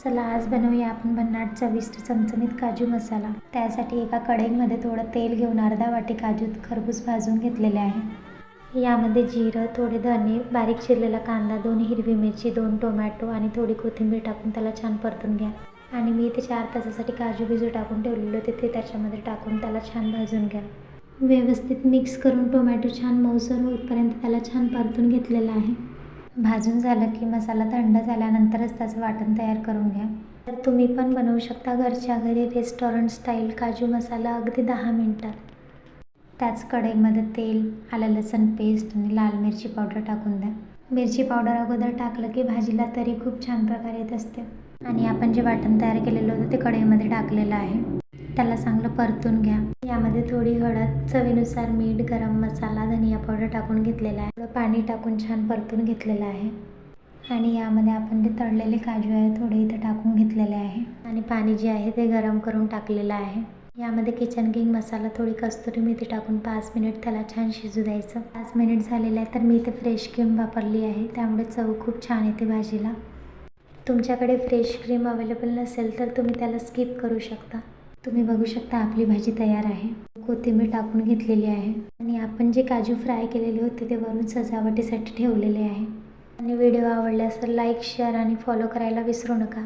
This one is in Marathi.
चला आज बनवूया आपण भन्नाट चविष्ट चमचमीत काजू मसाला। त्यासाठी एका कढईमध्ये थोडं तेल घेऊन अर्धा वाटी काजू खरपूस भाजून घेतलेले आहे। यामध्ये जिरं, थोडे धने, बारीक चिरलेला कांदा, 2 हिरवी मिरची, 2 टोमॅटो आणि थोडी कोथिंबीर टाकून त्याला छान परतून घ्या। आणि मी इथे 4 तासासाठी काजू भिजू टाकून ठेवलेले होते ते त्याच्यामध्ये टाकून त्याला छान भाजून घ्या। व्यवस्थित मिक्स करून टोमॅटो छान मऊसर होईपर्यंत त्याला छान परतून घेतलेला आहे। भाजून झालं की मसाला थंड झाल्यानंतरच त्याचं वाटण तयार करून घ्या। तर तुम्ही पण बनवू शकता घरच्या घरी रेस्टॉरंट स्टाईल काजू मसाला अगदी 10 मिनिटात। त्याच कढईमध्ये तेल, आलं लसूण पेस्ट आणि लाल मिरची पावडर टाकून द्या। मिरची पावडर अगोदर टाकलं की भाजीला तरी खूप छान प्रकारे येत असते। आणि आपण जे वाटण तयार केलेलं होतं ते कढईमध्ये टाकलेलं आहे, त्याला चांगलं परतून घ्या। यामध्ये थोडी हळद, चवीनुसार मीठ, गरम मसाला, धनिया पावडर टाकून घेतलेला आहे। थोडं पाणी टाकून छान परतून घेतलेलं आहे। आणि यामध्ये आपण जे तळलेले काजू आहे थोडे इथे टाकून घेतलेले आहे आणि पाणी जे आहे ते गरम करून टाकलेलं आहे। यामध्ये किचन किंग मसाला, थोडी कस्तुरी मेथी टाकून 5 मिनिट त्याला छान शिजू द्यायचं। 5 मिनिट झालेले आहे तर मी इथे फ्रेश क्रीम वापरली आहे, त्यामुळे चव खूप छान येते भाजीला। तुमच्याकडे फ्रेश क्रीम अवेलेबल नसेल तर तुम्ही त्याला स्किप करू शकता। तुम्ही बघू शकता आपली भाजी तयार आहे। कोथिंबीर टाकून घेतलेली आहे आणि आपण जे काजू फ्राय केलेले होते ते वरून सजावटीसाठी ठेवलेले आहे। आणि व्हिडिओ आवडल्यास लाईक, शेअर आणि फॉलो करायला विसरू नका।